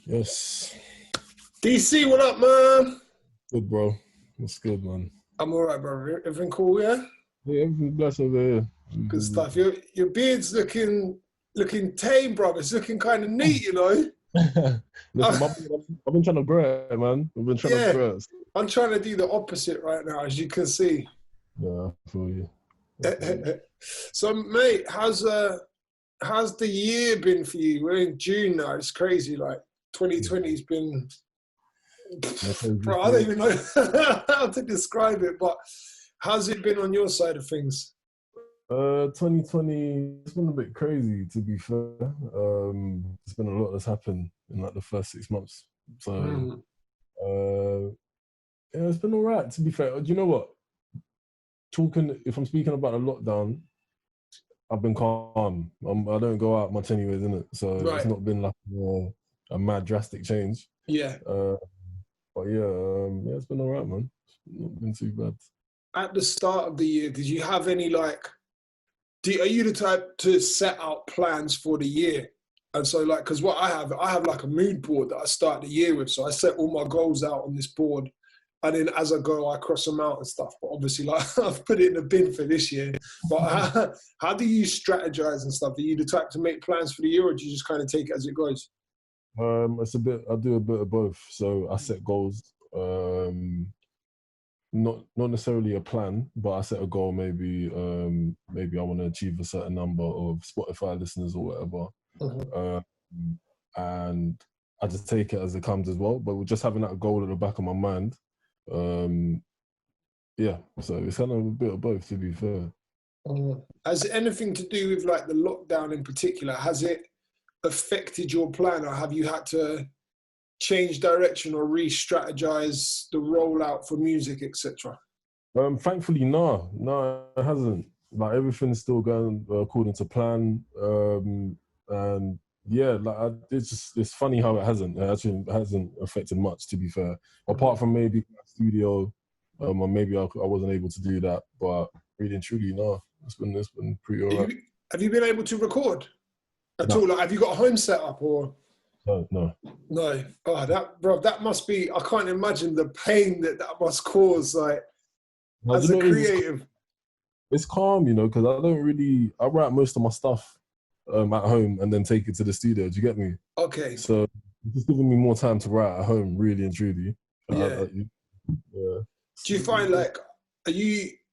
Yes. DC, what up, man? Good, bro. What's good, man? I'm all right, bro. Everything cool, yeah? Yeah, everything's blessed over here. Good stuff. Your beard's looking tame, bro. It's looking kind of neat, you know? Listen, I've been trying to grow it, man. I've been trying to Yeah, grow it. I'm trying to do the opposite right now, as you can see. Yeah, I feel you. So, mate, how's the year been for you? We're in June now. It's crazy. Like 2020's been, bro. I don't even know how to describe it. But how's it been on your side of things? 2020, it's been a bit crazy, to be fair. There's been a lot that's happened in like the first 6 months. So, yeah, it's been all right, to be fair. Do you know what? If I'm speaking about a lockdown, I've been calm. I don't go out much anyways, innit? So It's not been like a mad drastic change. Yeah. But yeah, it's been all right, man. It's not been too bad. At the start of the year, did you have any are you the type to set out plans for the year? And so because what I have like a mood board that I start the year with. So I set all my goals out on this board. And then as I go, I cross them out and stuff. But obviously, I've put it in the bin for this year. But how do you strategize and stuff? Are you the type to make plans for the year, or do you just kind of take it as it goes? It's a bit. I do a bit of both. So I set goals. Not necessarily a plan, but I set a goal. Maybe I want to achieve a certain number of Spotify listeners or whatever. And I just take it as it comes as well. But we're just having that goal at the back of my mind. Yeah, so it's kind of a bit of both, to be fair. Has it anything to do with like the lockdown in particular? Has it affected your plan, or have you had to change direction or re-strategize the rollout for music, etc.? Thankfully, no, it hasn't. Like everything's still going according to plan. And yeah, like it's funny how it actually hasn't affected much, to be fair. Apart from maybe my studio, or maybe I wasn't able to do that. But really and truly, no, it's been pretty alright. Have you been able to record at all? Like, have you got a home setup or? No. Oh, that must be. I can't imagine the pain that must cause. Like, as a creative, it's calm, because I write most of my stuff at home and then take it to the studio. Do you get me? Okay. So it's just giving me more time to write at home, really and truly. Yeah. Do you find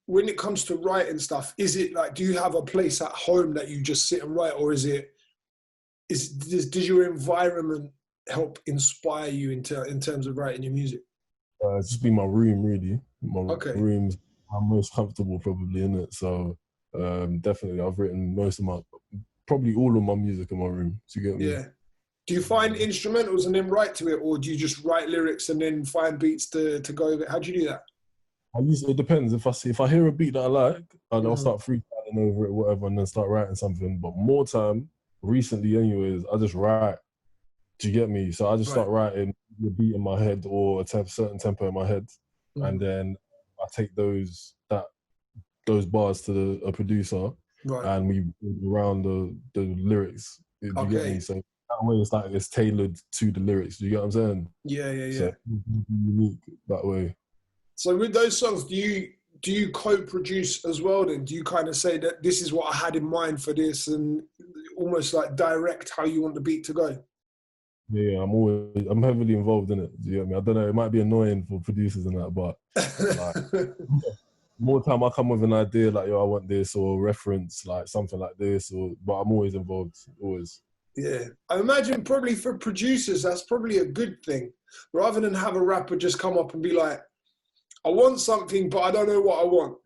when it comes to writing stuff, is it like, do you have a place at home that you just sit and write, or does your environment help inspire you in terms of writing your music? It's just been my room, really. My room's I'm most comfortable probably in it. So definitely I've written probably all of my music in my room. Do you get me? Yeah. Do you find instrumentals and then write to it, or do you just write lyrics and then find beats to go with it? How do you do that? It depends. If I hear a beat that I like, I'll start freestyling over it, whatever, and then start writing something. But more time, recently anyways, I just write. Do you get me? So I just start writing the beat in my head or a certain tempo in my head, and then I take those bars to a producer, and we around the lyrics. Do you get me? So that way it's tailored to the lyrics. Do you get what I'm saying? Yeah. So unique that way. So with those songs, do you co-produce as well then? Do you kind of say that this is what I had in mind for this, and almost like direct how you want the beat to go? Yeah, I'm heavily involved in it. Do you get me? I don't know, it might be annoying for producers and that, but like, more time I come with an idea like, yo, I want this, or reference like something like this, but I'm always involved, always. Yeah, I imagine probably for producers that's probably a good thing, rather than have a rapper just come up and be like, I want something, but I don't know what I want.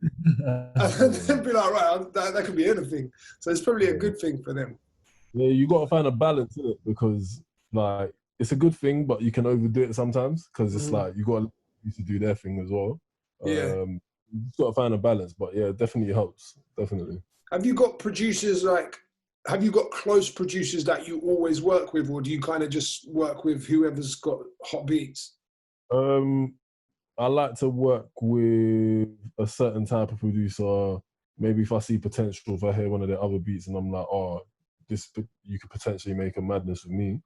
And then be like, right, that could be anything. So it's probably a good thing for them. Yeah, you got to find a balance in it, because like it's a good thing, but you can overdo it sometimes, because it's like you got to let people do their thing as well. Yeah. You just got to find a balance, but yeah, it definitely helps. Definitely. Have you got producers have you got close producers that you always work with, or do you kind of just work with whoever's got hot beats? I like to work with a certain type of producer. Maybe if I see potential, if I hear one of their other beats and I'm like, oh, you could potentially make a madness with me.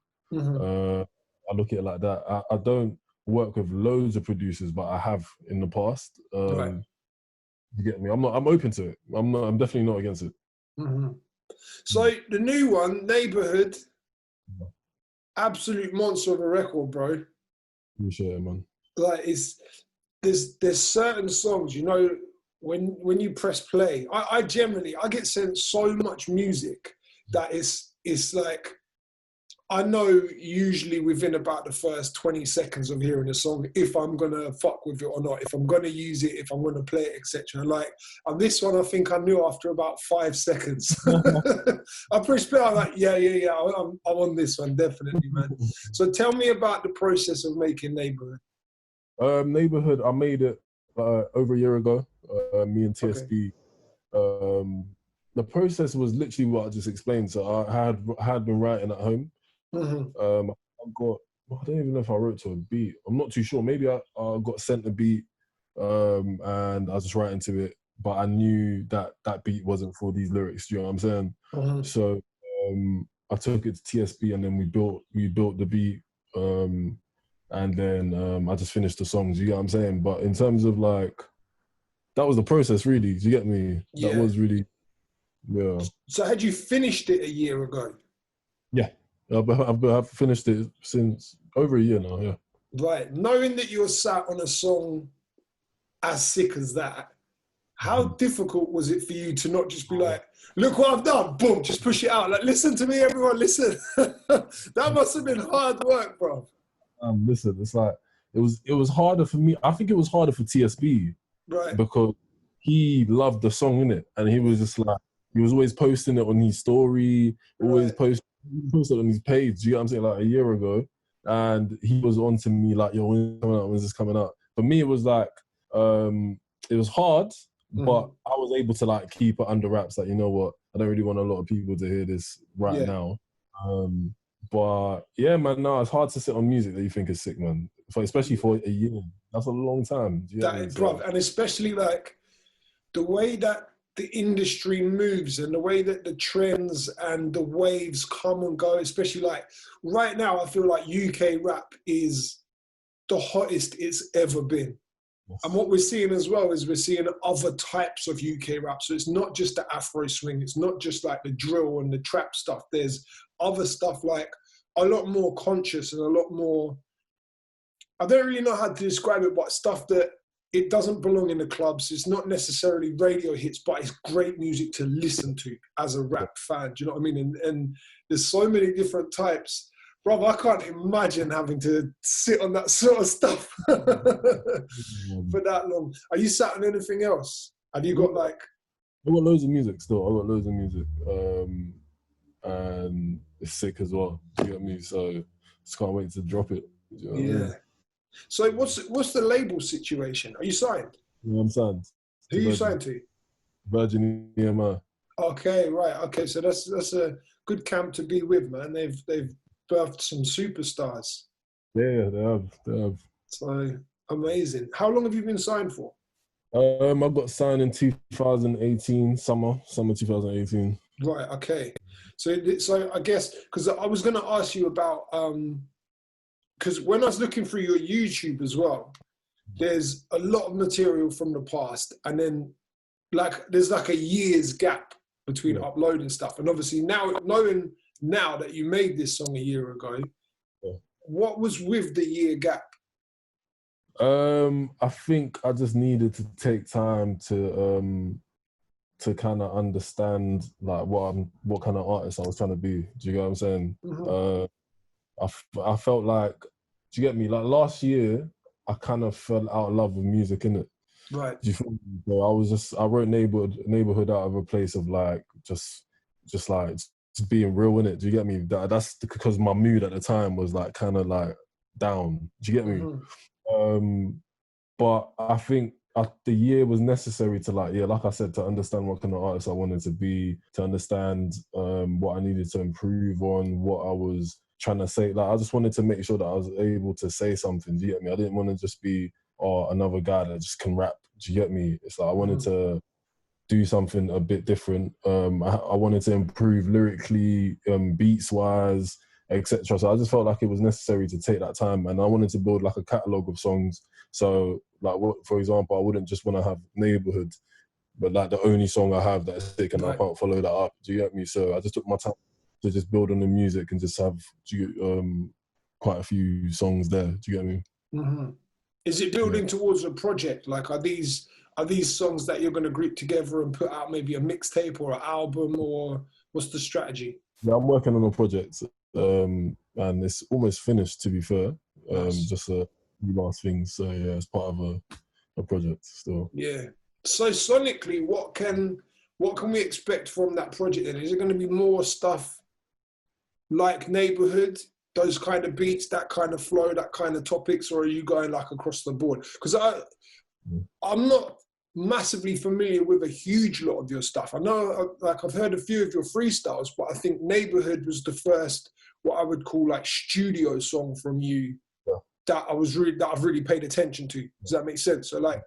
I look at it like that. I don't work with loads of producers, but I have in the past. Right. You get me? I'm open to it. I'm definitely not against it. Mm-hmm. So the new one, Neighbourhood, absolute monster of a record, bro. Appreciate it, man. Like there's certain songs, you know, when you press play, I get sent so much music that it's like, I know usually within about the first 20 seconds of hearing a song if I'm gonna fuck with it or not, if I'm gonna use it, if I'm gonna play it, etc. Like, and this one I think I knew after about 5 seconds. I pressed play, I'm like, yeah, I'm on this one, definitely, man. So tell me about the process of making Neighbourhood. Neighbourhood, I made it over a year ago. Me and TSB. Okay. The process was literally what I just explained. So I had been writing at home. Mm-hmm. I don't even know if I wrote to a beat. I'm not too sure. Maybe I got sent a beat and I was just writing to it, but I knew that that beat wasn't for these lyrics. Do you know what I'm saying? Mm-hmm. So I took it to TSB and then we built the beat. And then I just finished the songs, you get what I'm saying? But in terms of like, that was the process really, do you get me? Yeah. That was really, yeah. So had you finished it a year ago? Yeah, I've finished it since over a year now, yeah. Right, knowing that you're sat on a song as sick as that, how difficult was it for you to not just be like, look what I've done, boom, just push it out. Like, listen to me, everyone, listen. That must have been hard work, bro. Listen, it's like it was harder for me. I think it was harder for TSB, right? Because he loved the song, innit, and he was just like, he was always posting it on his story, always posted on his page. You know what I'm saying? Like a year ago, and he was on to me like, "Yo, when's this coming out?" For me, it was like, it was hard, but I was able to like keep it under wraps. Like, you know what? I don't really want a lot of people to hear this right now. But yeah, man, no, it's hard to sit on music that you think is sick, man. Especially for a year. That's a long time. Bro, and especially like the way that the industry moves and the way that the trends and the waves come and go, especially like right now, I feel like UK rap is the hottest it's ever been. Yes. And what we're seeing as well is we're seeing other types of UK rap. So it's not just the Afro swing. It's not just like the drill and the trap stuff. There's other stuff like a lot more conscious and a lot more, I don't really know how to describe it, but stuff that it doesn't belong in the clubs. It's not necessarily radio hits, but it's great music to listen to as a rap fan. Do you know what I mean? And there's so many different types. Bro, I can't imagine having to sit on that sort of stuff for that long. Are you sat on anything else? Have you got like... I've got loads of music still. I've got loads of music. And it's sick as well. You get me? So just can't wait to drop it. You know what I mean? So what's the label situation? Are you signed? Yeah, I'm signed. Who are you signed to? Virgin EMI. Okay, right. Okay, so that's a good camp to be with, man. They've birthed some superstars. Yeah, they have. So amazing. How long have you been signed for? I got signed in 2018, summer 2018. Right. Okay. So I guess because I was going to ask you about because when I was looking through your YouTube as well, there's a lot of material from the past, and then like there's like a year's gap between uploading stuff. And obviously now, knowing now that you made this song a year ago, what was with the year gap? I think I just needed to take time to kind of understand like what kind of artist I was trying to be. Do you get what I'm saying? I felt like, do you get me? Like last year, I kind of fell out of love with music, innit? Right. Do you feel me? So I wrote neighborhood out of a place of like just being real, innit? Do you get me? That's because my mood at the time was like kind of like down. Do you get me? But I think the year was necessary to like I said, to understand what kind of artist I wanted to be, to understand what I needed to improve on, what I was trying to say. Like I just wanted to make sure that I was able to say something. Do you get me? I didn't want to just be another guy that just can rap. Do you get me? It's like I wanted to do something a bit different. I wanted to improve lyrically, beats wise, etc. So I just felt like it was necessary to take that time, and I wanted to build like a catalogue of songs. So like, for example, I wouldn't just want to have Neighbourhood, but like the only song I have that is sick and I can't follow that up. Do you get me? So I just took my time to just build on the music and just have quite a few songs there. Do you get me? Mm-hmm. Is it building towards a project? Like, are these songs that you're going to group together and put out maybe a mixtape or an album, or what's the strategy? Yeah, I'm working on a project, and it's almost finished, to be fair. Just a few last things. So yeah, it's part of a project still. Yeah. So sonically, what can we expect from that project then? Is it going to be more stuff like Neighbourhood, those kind of beats, that kind of flow, that kind of topics, or are you going like across the board? Because I'm not massively familiar with a huge lot of your stuff. I know, like, I've heard a few of your freestyles, but I think Neighbourhood was the first, what I would call like studio song from you that I've really paid attention to. Does that make sense? So like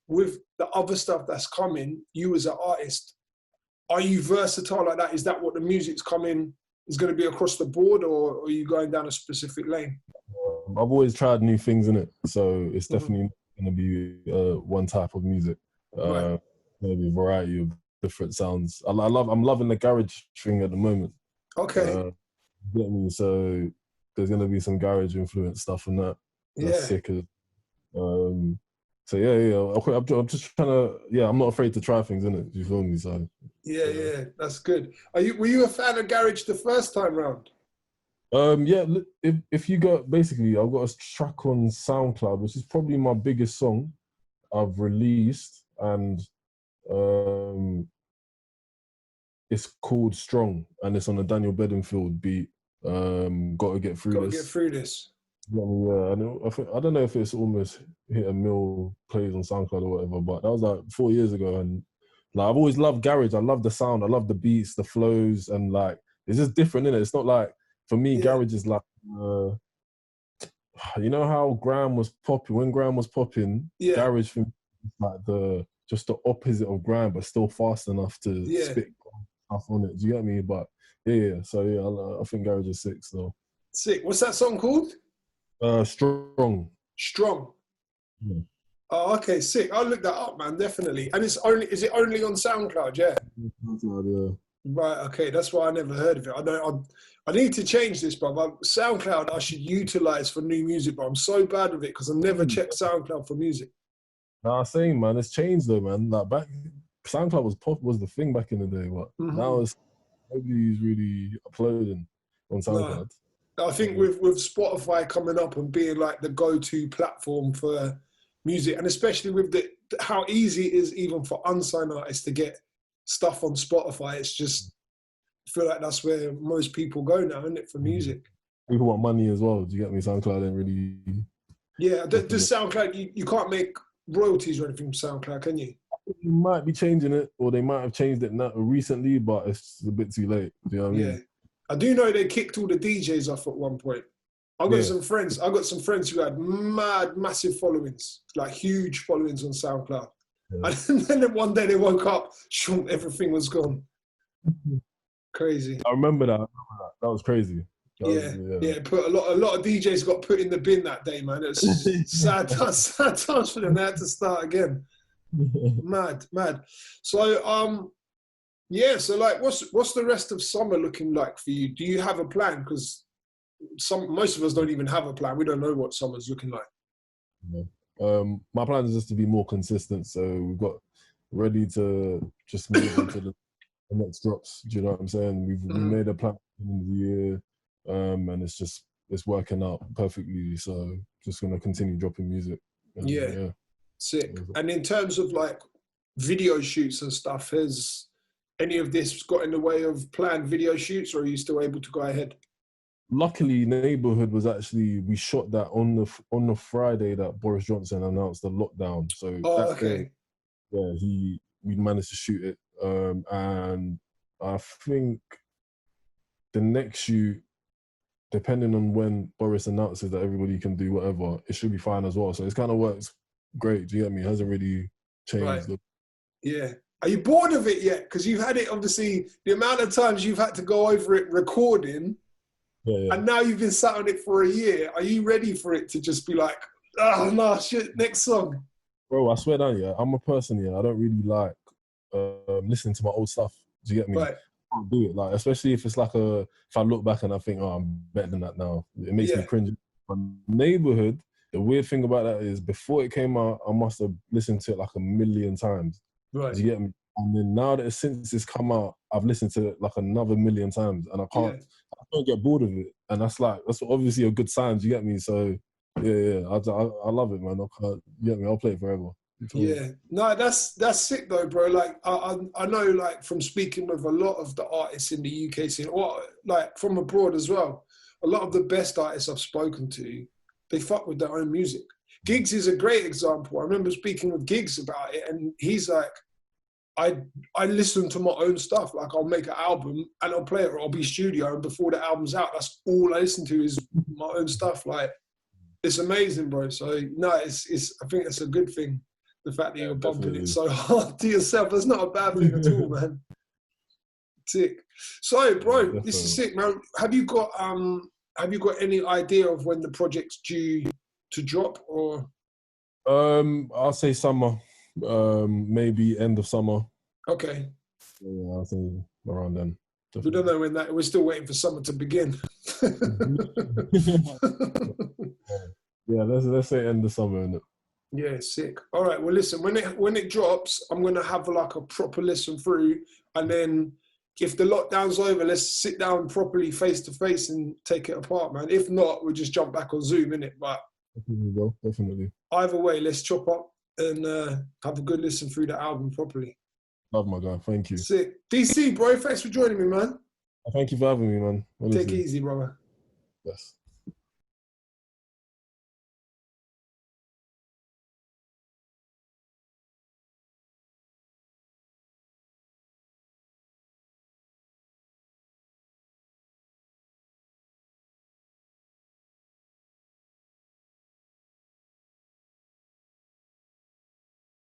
with the other stuff that's coming, you as an artist, are you versatile like that? Is that what the music's coming is going to be across the board, or are you going down a specific lane? I've always tried new things in it, so it's definitely going to be one type of music. Maybe a variety of different sounds. I'm loving the garage thing at the moment. Okay. Get me? So there's going to be some garage influence stuff in that. That's sick. So yeah. I'm just trying to. Yeah, I'm not afraid to try things in it. You feel me? So yeah, that's good. Were you a fan of garage the first time round? Yeah. If you got, basically, I've got a track on SoundCloud, which is probably my biggest song I've released, and it's called Strong, and it's on a Daniel Bedingfield beat. Gotta get through this. Yeah, I don't know if it's almost hit a mil plays on SoundCloud or whatever, but that was like 4 years ago, and like I've always loved garage. I love the sound, I love the beats, the flows, and like it's just different, innit? It's not like, for me, garage is like, you know how Graham was popping, when Graham was popping, garage for me is like just the opposite of Graham, but still fast enough to spit stuff on it. Do you get me? But so I think garage is sick still. Sick. What's that song called? Strong. Yeah. Oh, okay, sick. I'll look that up, man, definitely. And is it only on SoundCloud? Yeah. SoundCloud, yeah. Right. Okay, that's why I never heard of it. I need to change this, but SoundCloud I should utilize for new music, but I'm so bad with it because I never checked SoundCloud for music. Nah, same, man. It's changed though, man. Like back, SoundCloud was the thing back in the day, but now it's nobody's really uploading on SoundCloud. I think with Spotify coming up and being like the go-to platform for music, and especially with how easy it is even for unsigned artists to get stuff on Spotify, it's just, I feel like that's where most people go now, isn't it, for music? People want money as well. Do you get me? SoundCloud ain't really... Yeah, does SoundCloud, you can't make royalties or anything from SoundCloud, can you? You might be changing it, or they might have changed it recently, but it's a bit too late. Do you know what I mean? I do know they kicked all the DJs off at one point. I got some friends who had massive followings, like huge followings on SoundCloud. Yeah. And then one day they woke up, everything was gone. Crazy. I remember that. That was crazy. Put a lot of DJs got put in the bin that day, man. It was sad times for them. They had to start again. Mad. So so like, what's the rest of summer looking like for you? Do you have a plan? Because most of us don't even have a plan. We don't know what summer's looking like. Yeah. My plan is just to be more consistent. So we've got ready to just move into the next drops. Do you know what I'm saying? We made a plan in the year, and it's working out perfectly. So just gonna continue dropping music. Yeah. Sick. And in terms of like video shoots and stuff, has any of this got in the way of planned video shoots, or are you still able to go ahead? Luckily, Neighbourhood was actually, we shot that on the Friday that Boris Johnson announced the lockdown. So day, we managed to shoot it, and I think the next shoot, depending on when Boris announces that everybody can do whatever, it should be fine as well. So it's kind of works great. Do you get me? It hasn't really changed. Right. Yeah. Are you bored of it yet? Because you've had it, obviously, the amount of times you've had to go over it recording, Yeah. And now you've been sat on it for a year. Are you ready for it to just be like, oh no, shit, next song? Bro, I swear down, yeah, I'm a person, yeah, I don't really like listening to my old stuff. Do you get me? Right. I can't do it, like, especially if it's like if I look back and I think, oh, I'm better than that now. It makes me cringe. But Neighbourhood, the weird thing about that is before it came out, I must have listened to it like 1,000,000 times. Right. Do you get me? And then now that since it's come out, I've listened to it like another 1,000,000 times, and I can't get bored of it. And that's obviously a good sign. Do you get me? So yeah, I love it, man. I can't, you get me? I'll play it forever. Yeah, no, that's sick though, bro. Like I know, like from speaking with a lot of the artists in the UK scene, or like from abroad as well, a lot of the best artists I've spoken to, they fuck with their own music. Giggs is a great example. I remember speaking with Giggs about it, and he's like, I listen to my own stuff. Like I'll make an album and I'll play it, or I'll be studio, and before the album's out, that's all I listen to is my own stuff. Like it's amazing, bro. So no, it's I think it's a good thing. The fact that you're bumping it so hard to yourself, that's not a bad thing at all, man. Sick. So, bro, this is sick, man. Have you got any idea of when the project's due to drop, or? I'll say summer. Maybe end of summer. Okay. Yeah, I'll say around then. Definitely. We don't know when that. We're still waiting for summer to begin. Yeah, let's say end of summer, innit? Yeah, sick. All right. Well, listen. When it drops, I'm gonna have like a proper listen through, and then if the lockdown's over, let's sit down properly, face to face, and take it apart, man. If not, we'll just jump back on Zoom, innit? But definitely. Either way, let's chop up and have a good listen through the album properly. Love, my guy. Thank you. Sick. DC, bro. Thanks for joining me, man. Thank you for having me, man. Honestly. Take it easy, brother. Yes.